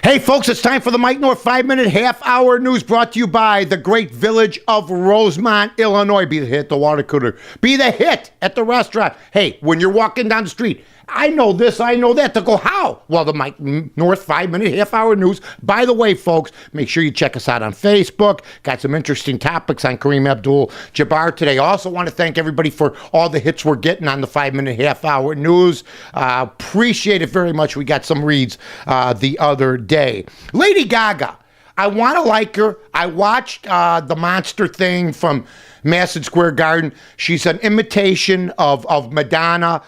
Hey, folks, it's time for the Mike North 5-minute half-hour news brought to you by the great village of Rosemont, Illinois. Be the hit at the water cooler. Be the hit at the restaurant. Hey, when you're walking down the street, I know this, I know that. To go, how? Well, the Mike North 5-minute half-hour news. By the way, folks, make sure you check us out on Facebook. Got some interesting topics on Kareem Abdul-Jabbar today. Also want to thank everybody for all the hits we're getting on the 5-minute half-hour news. Appreciate it very much. We got some reads the other day. Lady Gaga. I want to like her. I watched the monster thing from Madison Square Garden. She's an imitation of Madonna.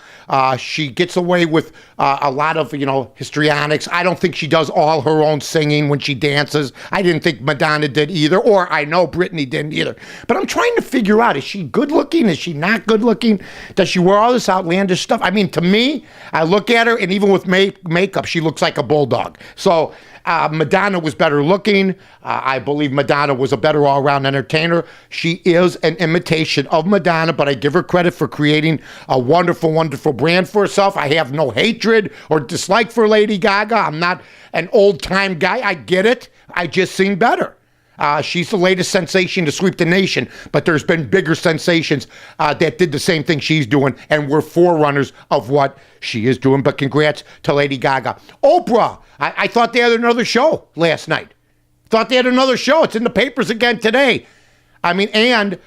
She gets away with a lot of, histrionics. I don't think she does all her own singing when she dances. I didn't think Madonna did either, or I know Britney didn't either. But I'm trying to figure out, is she good looking? Is she not good looking? Does she wear all this outlandish stuff? I mean, to me, I look at her, and even with makeup, she looks like a bulldog. So Madonna was better looking. I believe Madonna was a better all-around entertainer. She is an imitation of Madonna, but I give her credit for creating a wonderful, wonderful brand for herself. I have no hatred or dislike for Lady Gaga. I'm not an old-time guy. I get it. I just seen better. She's the latest sensation to sweep the nation, but there's been bigger sensations that did the same thing she's doing, and we're forerunners of what she is doing. But congrats to Lady Gaga. Oprah, I thought they had another show last night. Thought they had another show. It's in the papers again today. I mean, and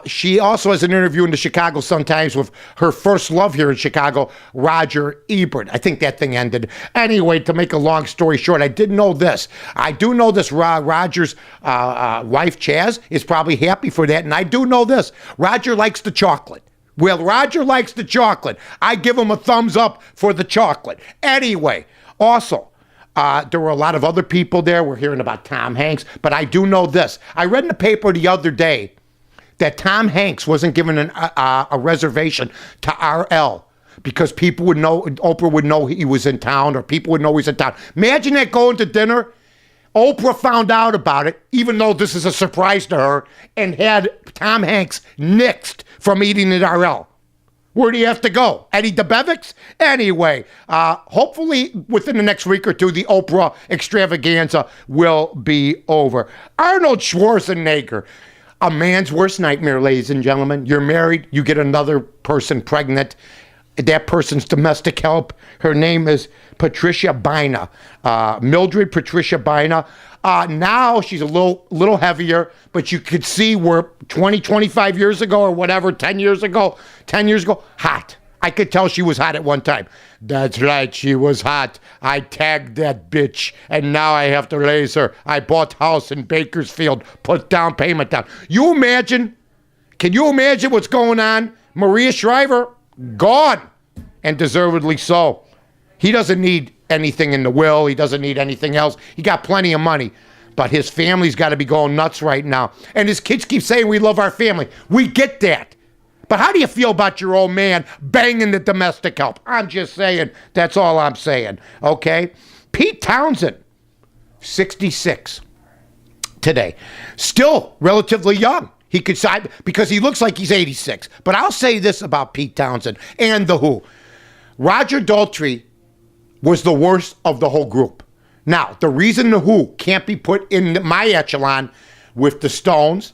she also has an interview in the Chicago Sun-Times with her first love here in Chicago, Roger Ebert. I think that thing ended. Anyway, to make a long story short, I didn't know this. I do know this. Roger's wife, Chaz, is probably happy for that. And I do know this. Roger likes the chocolate. Well, Roger likes the chocolate. I give him a thumbs up for the chocolate. Anyway, also, there were a lot of other people there. We're hearing about Tom Hanks, but I do know this. I read in the paper the other day that Tom Hanks wasn't given a reservation to RL because people would know, Oprah would know he was in town, or people would know he's in town. Imagine that, going to dinner. Oprah found out about it, even though this is a surprise to her, and had Tom Hanks nixed from eating at RL. Where do you have to go? Eddie DeBevics? Anyway, hopefully within the next week or two, the Oprah extravaganza will be over. Arnold Schwarzenegger, a man's worst nightmare, ladies and gentlemen. You're married, you get another person pregnant. That person's domestic help. Her name is Patricia Bina. Mildred Patricia Bina. Now she's a little heavier, but you could see where 25 years ago or whatever, 10 years ago, hot. I could tell she was hot at one time. That's right, she was hot. I tagged that bitch, and now I have to raise her. I bought house in Bakersfield, put down payment down. Can you imagine what's going on? Maria Shriver, gone, and deservedly so. He doesn't need anything in the will. He doesn't need anything else. He got plenty of money. But his family's got to be going nuts right now. And his kids keep saying, we love our family. We get that. But how do you feel about your old man banging the domestic help? I'm just saying. That's all I'm saying. Okay? Pete Townsend, 66 today. Still relatively young. He could side because he looks like he's 86. But I'll say this about Pete Townsend and The Who. Roger Daltrey was the worst of the whole group. Now, the reason The Who can't be put in my echelon with the Stones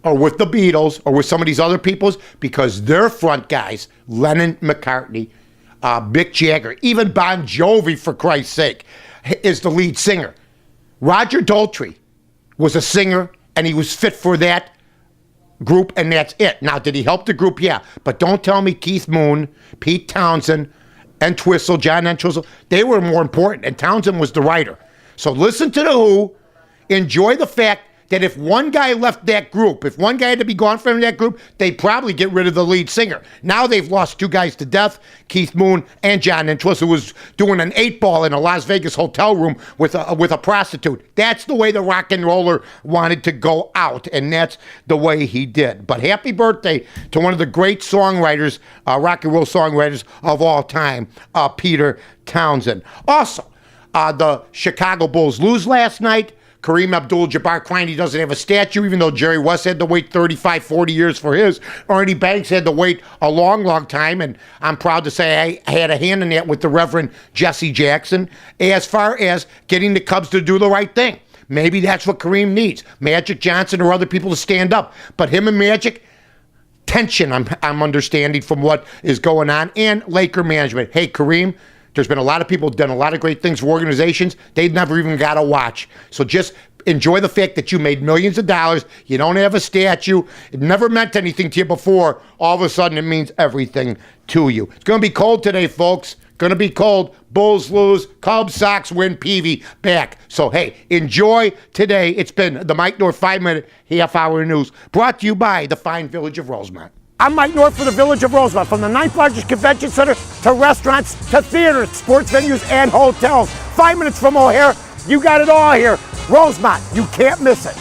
or with the Beatles or with some of these other peoples, because their front guys, Lennon, McCartney, Mick Jagger, even Bon Jovi, for Christ's sake, is the lead singer. Roger Daltrey was a singer, and he was fit for that group, and that's it. Now, did he help the group? Yeah. But don't tell me Keith Moon, Pete Townsend, and Twistle, John Entwistle, they were more important, and Townsend was the writer. So listen to The Who. Enjoy the fact that if one guy left that group, if one guy had to be gone from that group, they'd probably get rid of the lead singer. Now they've lost two guys to death, Keith Moon and John Entwistle, who was doing an 8-ball in a Las Vegas hotel room with a prostitute. That's the way the rock and roller wanted to go out, and that's the way he did. But happy birthday to one of the great songwriters, rock and roll songwriters of all time, Peter Townsend. Also, the Chicago Bulls lose last night. Kareem Abdul-Jabbar crying he doesn't have a statue, even though Jerry West had to wait 35, 40 years for his. Ernie Banks had to wait a long, long time, and I'm proud to say I had a hand in that with the Reverend Jesse Jackson as far as getting the Cubs to do the right thing. Maybe that's what Kareem needs. Magic Johnson or other people to stand up. But him and Magic, tension I'm understanding from what is going on. And Laker management. Hey, Kareem, there's been a lot of people who've done a lot of great things for organizations. They've never even got a watch. So just enjoy the fact that you made millions of dollars. You don't have a statue. It never meant anything to you before. All of a sudden, it means everything to you. It's going to be cold today, folks. Going to be cold. Bulls lose. Cubs, Sox win. Peavy back. So, hey, enjoy today. It's been the Mike North 5-minute half-hour news brought to you by the fine village of Rosemont. I'm Mike North for the Village of Rosemont. From the 9th largest convention center to restaurants to theaters, sports venues, and hotels. 5 minutes from O'Hare. You got it all here. Rosemont. You can't miss it.